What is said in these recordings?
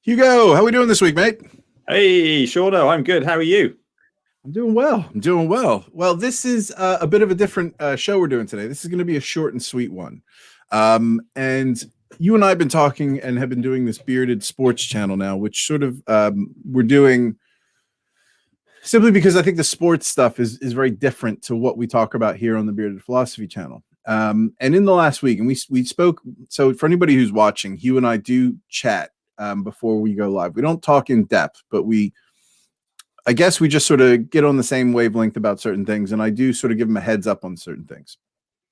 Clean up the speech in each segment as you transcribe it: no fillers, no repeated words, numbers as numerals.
Hugo, how are we doing this week, mate? Hey, Shordo, I'm good. How are you? I'm doing well. Well, this is a bit of a different show we're doing today. This is going to be a short and sweet one. And you and I have been talking and have been doing this bearded sports channel now, which sort of we're doing simply because I think the sports stuff is very different to what we talk about here on the Bearded Philosophy channel. And in the last week, and we spoke. So for anybody who's watching, Huw and I do chat before we go live. We don't talk in depth, but I guess we just sort of get on the same wavelength about certain things, and I do sort of give them a heads up on certain things.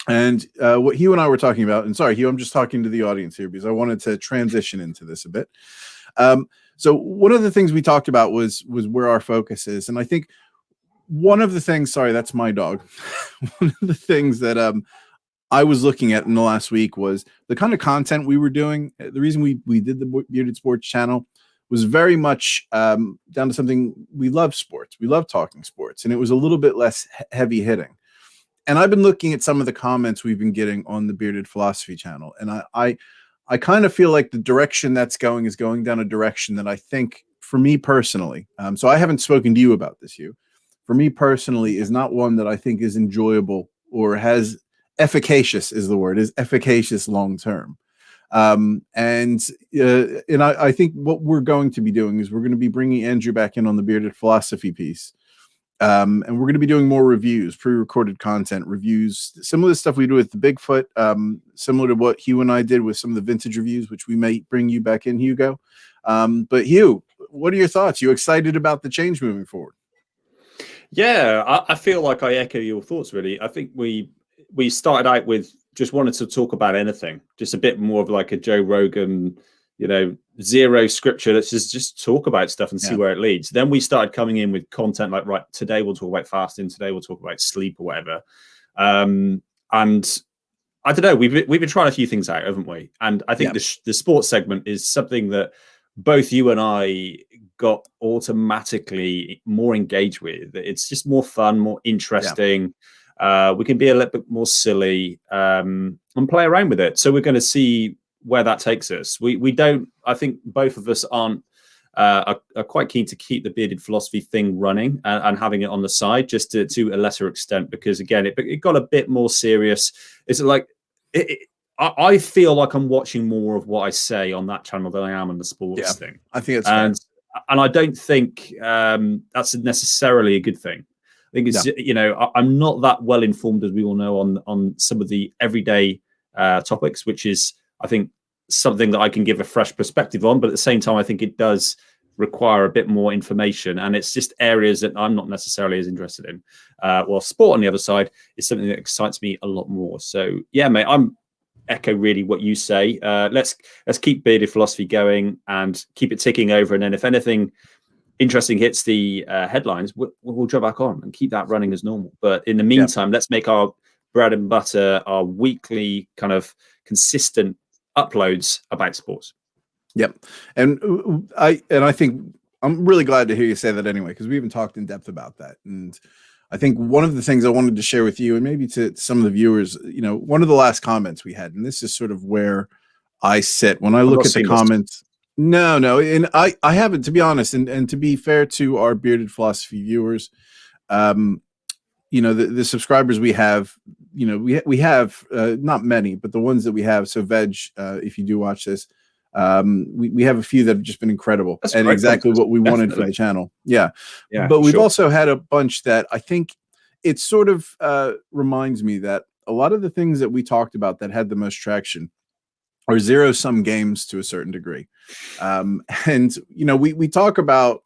And what Huw and I were talking about, and sorry, Huw, I'm just talking to the audience here because I wanted to transition into this a bit. So one of the things we talked about was where our focus is, and I think one of the things, sorry, that's my dog. One of the things that I was looking at in the last week was the kind of content we were doing. The reason we did the Bearded Sports channel was very much down to something. We love sports. We love talking sports, and it was a little bit less heavy hitting. And I've been looking at some of the comments we've been getting on the Bearded Philosophy channel, and I kind of feel like the direction that's going is going down a direction that I think, for me personally, so I haven't spoken to you about this, Huw. For me personally, is not one that I think is enjoyable or has efficacious is the word, is efficacious long term. And I think what we're going to be doing is we're going to be bringing Andrew back in on the Bearded Philosophy piece. And we're going to be doing more reviews, pre-recorded content reviews, similar to stuff we do with the Bigfoot, similar to what Huw and I did with some of the vintage reviews, which we may bring you back in, Hugo. But Huw, what are your thoughts? You excited about the change moving forward? Yeah, I feel like I echo your thoughts, really. I think we started out with just wanted to talk about anything, just a bit more of like a Joe Rogan, zero scripture. Let's just talk about stuff and see where it leads. Then we started coming in with content like, right, today we'll talk about fasting, today we'll talk about sleep or whatever. And I don't know, we've been trying a few things out, haven't we? And I think the sports segment is something that both you and I got automatically more engaged with. It's just more fun, more interesting. We can be a little bit more silly and play around with it. So we're going to see where that takes us. We don't, I think both of us are quite keen to keep the Bearded Philosophy thing running and having it on the side, just to a lesser extent, because again, it got a bit more serious. It's like, I feel like I'm watching more of what I say on that channel than I am on the sports thing. I think it's and I don't think that's necessarily a good thing. I think it's, I'm not that well informed, as we all know, on some of the everyday topics, which is, I think, something that I can give a fresh perspective on. But at the same time, I think it does require a bit more information, and it's just areas that I'm not necessarily as interested in. While sport on the other side is something that excites me a lot more. So yeah, mate, I'm echo really what you say. Let's keep Bearded Philosophy going and keep it ticking over. And then if anything interesting hits the headlines, we'll jump back on and keep that running as normal. But in the meantime, let's make our bread and butter our weekly kind of consistent uploads about sports. Yep. And I think I'm really glad to hear you say that anyway, because we haven't talked in depth about that. And I think one of the things I wanted to share with you, and maybe to some of the viewers, one of the last comments we had, and this is sort of where I sit when I look at the comments. No, and I haven't, to be honest, and to be fair to our Bearded Philosophy viewers, the subscribers we have, we have not many, but the ones that we have. So Veg, if you do watch this, we have a few that have just been incredible. That's and exactly what we wanted for the channel. Yeah. But we've also had a bunch that I think it sort of reminds me that a lot of the things that we talked about that had the most traction are zero-sum games to a certain degree. And, we talk about,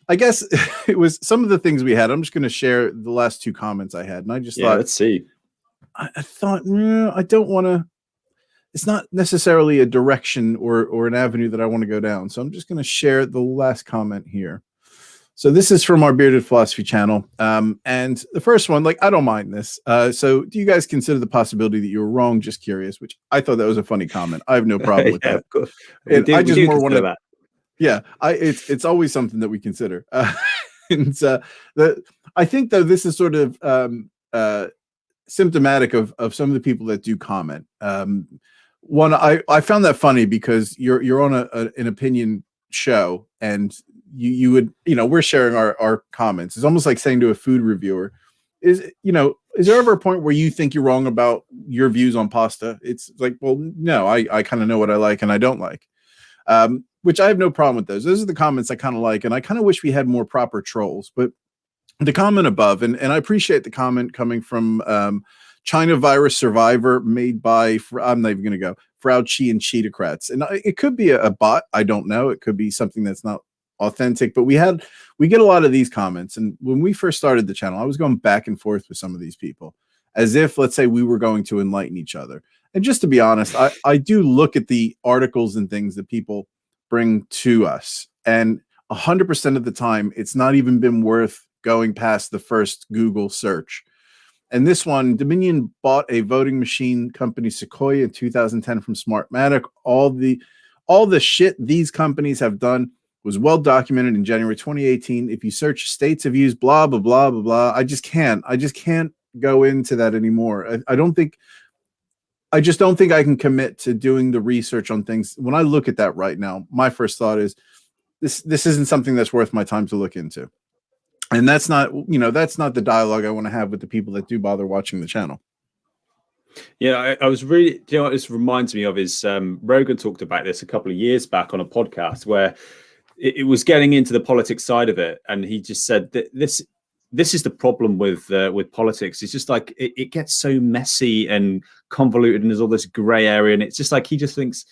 I guess it was some of the things we had. I'm just going to share the last two comments I had. And I just thought, let's see. I thought, I don't want to, it's not necessarily a direction or an avenue that I want to go down. So I'm just going to share the last comment here. So this is from our Bearded Philosophy channel. And the first one, I don't mind this. So do you guys consider the possibility that you were wrong? Just curious, which I thought that was a funny comment. I have no problem with that. And I just more wanted that. Yeah, it's always something that we consider. And I think, though, this is sort of symptomatic of some of the people that do comment. One, I found that funny because you're on an opinion show and you would, we're sharing our comments. It's almost like saying to a food reviewer, is there ever a point where you think you're wrong about your views on pasta? It's like, well, no, I kind of know what I like and I don't like, which I have no problem with those. Those are the comments I kind of like, and I kind of wish we had more proper trolls. But the comment above, and I appreciate the comment coming from China Virus Survivor, made by, I'm not even going to go, Fauci and Cheetocrats. And it could be a bot. I don't know. It could be something that's not authentic, but we get a lot of these comments. And when we first started the channel, I was going back and forth with some of these people as if, let's say, we were going to enlighten each other. And just to be honest, I do look at the articles and things that people bring to us, and 100% of the time, it's not even been worth going past the first Google search. And this one, Dominion bought a voting machine company, Sequoia, in 2010 from Smartmatic. All the shit these companies have done was well documented in January 2018. If you search states have used blah, blah, blah, blah, blah, I just can't go into that anymore. I just don't think I can commit to doing the research on things. When I look at that right now, my first thought is this isn't something that's worth my time to look into. And that's not the dialogue I want to have with the people that do bother watching the channel. Yeah, I was really, what this reminds me of is Rogan talked about this a couple of years back on a podcast where it was getting into the politics side of it. And he just said that this is the problem with politics. It's just like it gets so messy and convoluted, and there's all this gray area. And it's just like he just thinks,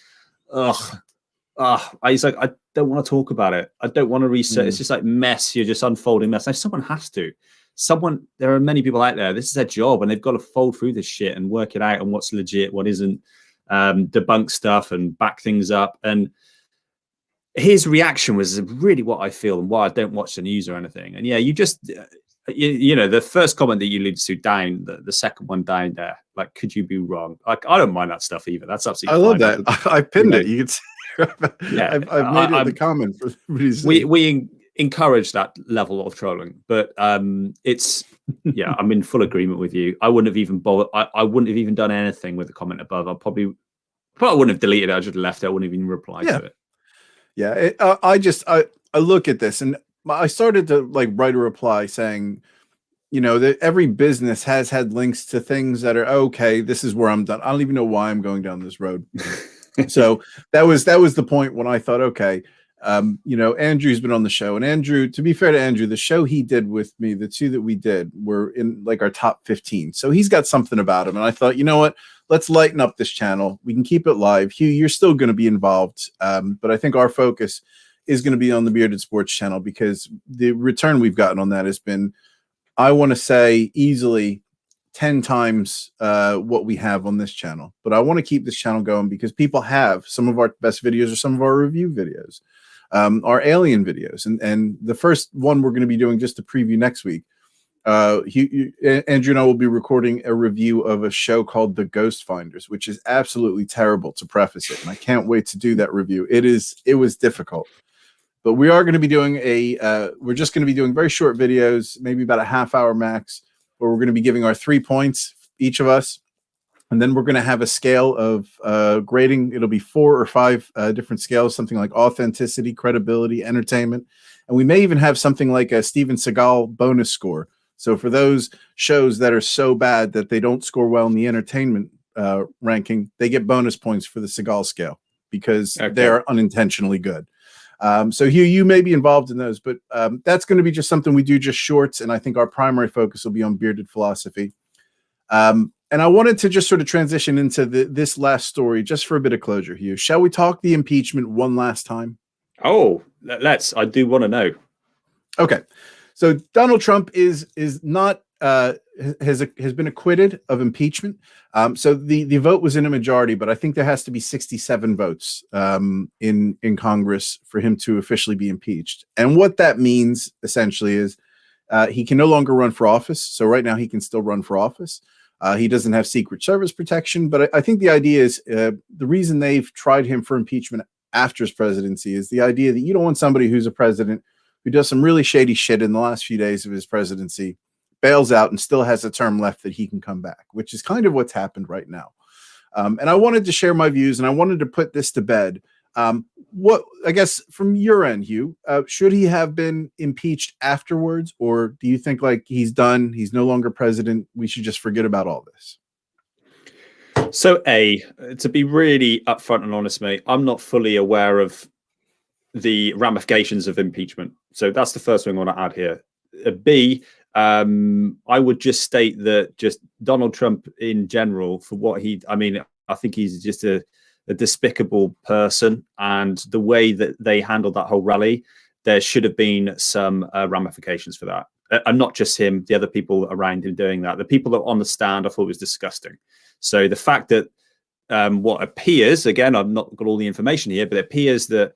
he's like, I don't want to talk about it. I don't want to research. It's just like mess. You're just unfolding mess. Now, someone has to. There are many people out there. This is their job, and they've got to fold through this shit and work it out and what's legit, what isn't, debunk stuff and back things up. And his reaction was really what I feel and why I don't watch the news or anything. And yeah, you just, the first comment that you alluded to down, the second one down there, like, could you be wrong? Like, I don't mind that stuff either. That's absolutely fine. I love that. I pinned it. You can see. Yeah, I've made it the comment for everybody's. We encourage that level of trolling, but it's I'm in full agreement with you. I wouldn't have even bothered. I wouldn't have even done anything with the comment above. I probably wouldn't have deleted it. I just left it. I wouldn't even reply to it. Yeah, I look at this and I started to write a reply saying, that every business has had links to things that are okay. This is where I'm done. I don't even know why I'm going down this road. So that was the point when I thought, okay, Andrew's been on the show, and Andrew, to be fair to Andrew, the show he did with me, the two that we did were in our top 15. So he's got something about him. And I thought, you know what, let's lighten up this channel. We can keep it live. Huw, you're still going to be involved. But I think our focus is going to be on the Bearded Sports channel, because the return we've gotten on that has been, I want to say, easily 10 times what we have on this channel. But I want to keep this channel going because people have some of our best videos or some of our review videos, our alien videos. And the first one we're going to be doing, just to preview next week, Andrew and I will be recording a review of a show called The Ghost Finders, which is absolutely terrible, to preface it. And I can't wait to do that review. It was difficult. But we are going to be doing we're just going to be doing very short videos, maybe about a half-hour max, where we're going to be giving our 3 points, each of us. And then we're going to have a scale of grading. It'll be 4 or 5 different scales, something like authenticity, credibility, entertainment. And we may even have something like a Steven Seagal bonus score. So for those shows that are so bad that they don't score well in the entertainment ranking, they get bonus points for the Seagal scale because they're unintentionally good. So Huw, you may be involved in those, but that's going to be just something we do, just shorts. And I think our primary focus will be on bearded philosophy. And I wanted to just sort of transition into this last story, just for a bit of closure, Huw. Shall we talk the impeachment one last time? Oh, let's. I do want to know. Okay. So Donald Trump is not has been acquitted of impeachment. So the vote was in a majority, but I think there has to be 67 votes in Congress for him to officially be impeached. And what that means essentially is he can no longer run for office. So right now he can still run for office. He doesn't have Secret Service protection, but I think the idea is the reason they've tried him for impeachment after his presidency is the idea that you don't want somebody who's a president who does some really shady shit in the last few days of his presidency, bails out, and still has a term left that he can come back, which is kind of what's happened right now. And I wanted to share my views, and I wanted to put this to bed. what I guess from your end, Huw, should he have been impeached afterwards, or do you think like he's done, he's no longer president, we should just forget about all this? So, to be really upfront and honest, mate, I'm not fully aware of the ramifications of impeachment. So that's the first thing I want to add here. B, I would just state that just Donald Trump in general, for what I think he's just a despicable person, and the way that they handled that whole rally, there should have been some ramifications for that. And not just him, the other people around him doing that. The people that were on the stand, I thought was disgusting. So the fact that what appears, again, I've not got all the information here, but it appears that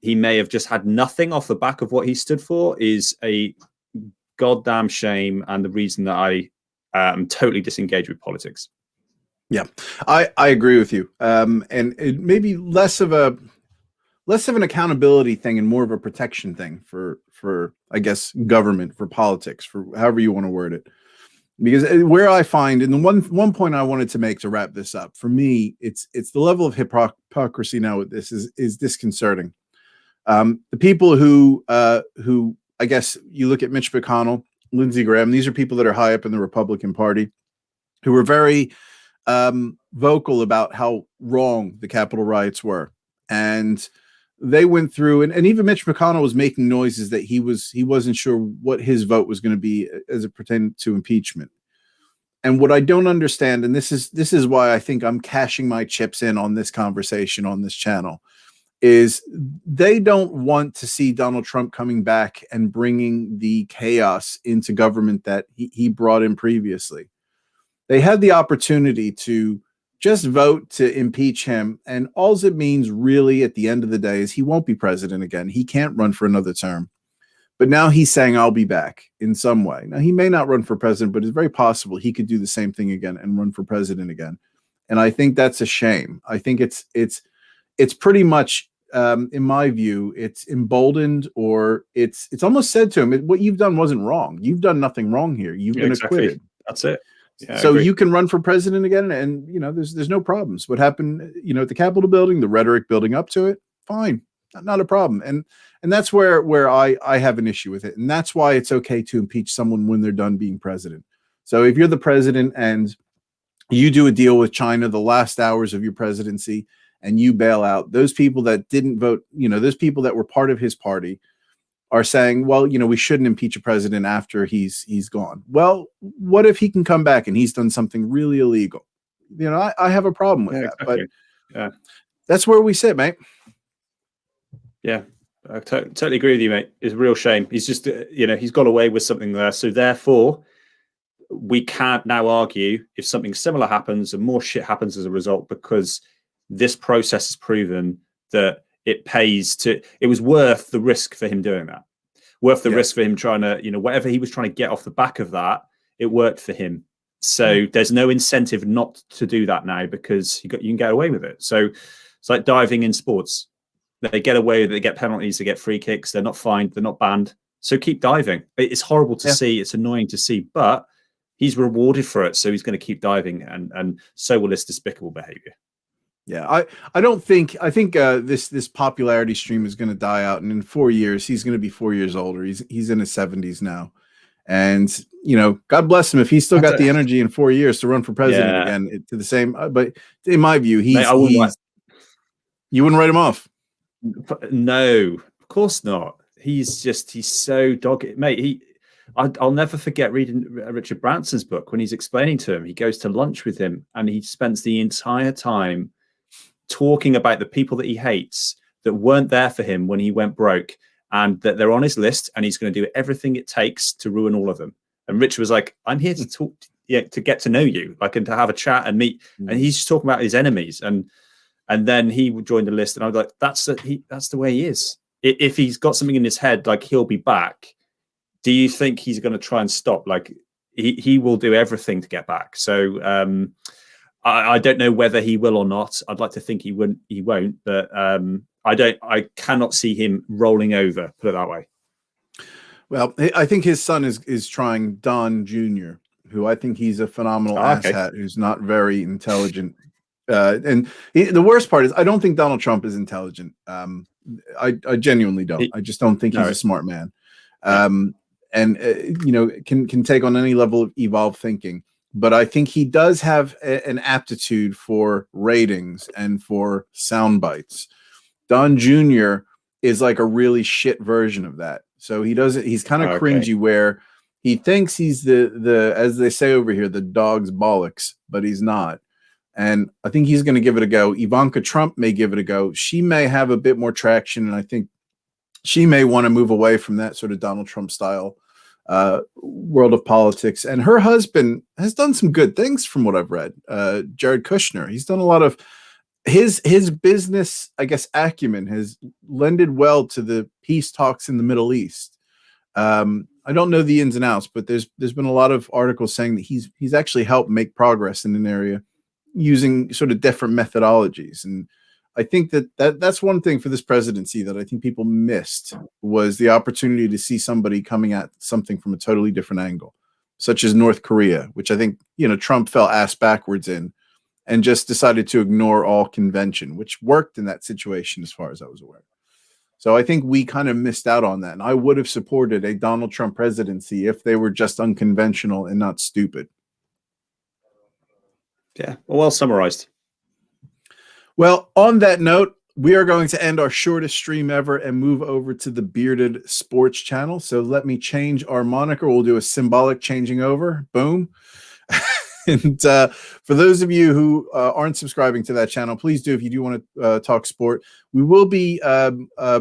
he may have just had nothing off the back of what he stood for is a goddamn shame, and the reason that I am totally disengaged with politics. Yeah, I agree with you. And it may be less of an accountability thing and more of a protection thing for I guess government, for politics, for however you want to word it. Because where I find, and the one point I wanted to make to wrap this up, for me, it's the level of hypocrisy now with this is disconcerting. The people who I guess you look at Mitch McConnell, Lindsey Graham, these are people that are high up in the Republican Party who were very vocal about how wrong the Capitol riots were. And they went through, and even Mitch McConnell was making noises that he wasn't sure what his vote was going to be as it pertained to impeachment. And what I don't understand, and this is why I think I'm cashing my chips in on this conversation on this channel, is they don't want to see Donald Trump coming back and bringing the chaos into government that he brought in previously. They had the opportunity to just vote to impeach him, and all it means really at the end of the day is he won't be president again. He can't run for another term. But now he's saying, I'll be back in some way. Now, he may not run for president, but it's very possible he could do the same thing again and run for president again. And I think that's a shame. I think it's pretty much, in my view, it's emboldened, or it's almost said to him, what you've done wasn't wrong. You've done nothing wrong here. You've been acquitted. That's it. Yeah, so you can run for president again, and there's no problems. What happened, at the Capitol building, the rhetoric building up to it, fine, not a problem. And that's where I have an issue with it, and that's why it's okay to impeach someone when they're done being president. So if you're the president and you do a deal with China the last hours of your presidency, and you bail out those people that didn't vote, those people that were part of his party, are saying, well, we shouldn't impeach a president after he's gone. Well, what if he can come back and he's done something really illegal? I have a problem with that, exactly. But that's where we sit, mate. Yeah, I totally agree with you, mate. It's a real shame. He's just, he's got away with something there. So therefore, we can't now argue if something similar happens and more shit happens as a result, because this process has proven that it was worth the risk for him doing that, worth the risk for him trying to, whatever he was trying to get off the back of that, it worked for him. So there's no incentive not to do that now, because you can get away with it. So it's like diving in sports. They get away with it, they get penalties, they get free kicks, they're not fined, they're not banned. So keep diving. It's horrible to see, it's annoying to see, but he's rewarded for it. So he's going to keep diving, and so will this despicable behavior. Yeah, I think this popularity stream is going to die out, and in 4 years he's going to be 4 years older. He's in his 70s now, and God bless him if he's still got the energy in 4 years to run for president again to the same. But in my view, you wouldn't write him off. No, of course not. He's so dogged, mate. I'll never forget reading Richard Branson's book when he's explaining to him. He goes to lunch with him, and he spends the entire time talking about the people that he hates that weren't there for him when he went broke, and that they're on his list, and he's going to do everything it takes to ruin all of them. And Richard was like, I'm here to talk, to get to know you, and to have a chat and meet. And he's just talking about his enemies. And then he would join the list, and I was like, that's the way he is. If he's got something in his head, he'll be back. Do you think he's going to try and stop? He will do everything to get back. So I don't know whether he will or not. I'd like to think he won't, but I cannot see him rolling over, put it that way. Well, I think his son is trying, Don Jr., who I think he's a phenomenal asshat who's not very intelligent. The worst part is I don't think Donald Trump is intelligent. I genuinely don't. I just don't think he's a smart man. And can take on any level of evolved thinking. But I think he does have an aptitude for ratings and for sound bites. Don Jr. is like a really shit version of that. So he's kind of cringy, where he thinks he's the as they say over here, the dog's bollocks, but he's not. And I think he's going to give it a go. Ivanka Trump may give it a go. She may have a bit more traction, and I think she may want to move away from that sort of Donald Trump style world of politics. And her husband has done some good things from what I've read. Jared Kushner, he's done a lot of his business, I guess, acumen has lended well to the peace talks in the Middle East. I don't know the ins and outs, but there's been a lot of articles saying that he's actually helped make progress in an area using sort of different methodologies. And I think that's one thing for this presidency that I think people missed, was the opportunity to see somebody coming at something from a totally different angle, such as North Korea, which I think, Trump fell ass backwards in and just decided to ignore all convention, which worked in that situation as far as I was aware. So I think we kind of missed out on that. And I would have supported a Donald Trump presidency if they were just unconventional and not stupid. Yeah, well summarized. Well, on that note, we are going to end our shortest stream ever and move over to the Bearded Sports channel. So let me change our moniker. We'll do a symbolic changing over. Boom. And for those of you who aren't subscribing to that channel, please do if you do want to talk sport. We will be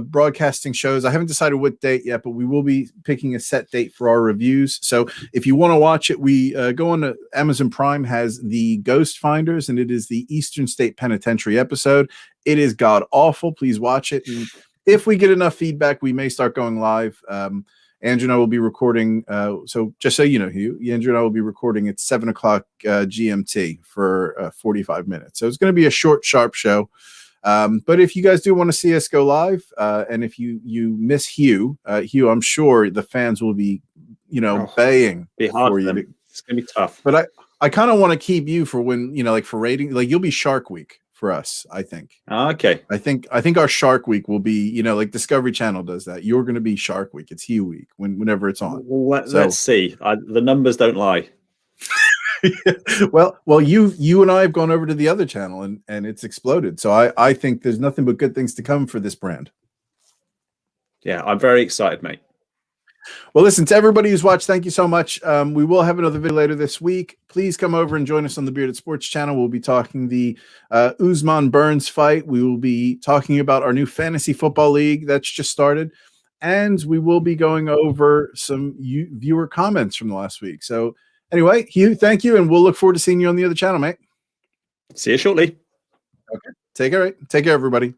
broadcasting shows. I haven't decided what date yet, but we will be picking a set date for our reviews. So if you want to watch it, we go on to Amazon Prime, has the Ghost Finders, and it is the Eastern State Penitentiary episode. It is god awful. Please watch it. And if we get enough feedback, we may start going live. Andrew and I will be recording. So just so you know, Huw, Andrew and I will be recording at 7 o'clock GMT for 45 minutes. So it's going to be a short, sharp show. But if you guys do want to see us go live, and if you miss Huw, I'm sure the fans will be, baying for you. It's going to be tough. But I kind of want to keep you for when, like for rating, like you'll be Shark Week for us, I think. Okay. I think our Shark Week will be, like Discovery Channel does that. You're going to be Shark Week. It's Huw Week whenever it's on. Well, let's see. The numbers don't lie. well, you and I have gone over to the other channel and it's exploded. So I think there's nothing but good things to come for this brand. Yeah, I'm very excited, mate. Well, listen, to everybody who's watched, thank you so much. We will have another video later this week. Please come over and join us on the Bearded Sports channel. We'll be talking the Usman Burns fight. We will be talking about our new fantasy football league that's just started. And we will be going over some viewer comments from the last week. So anyway, Huw, thank you. And we'll look forward to seeing you on the other channel, mate. See you shortly. Okay. Take care, everybody.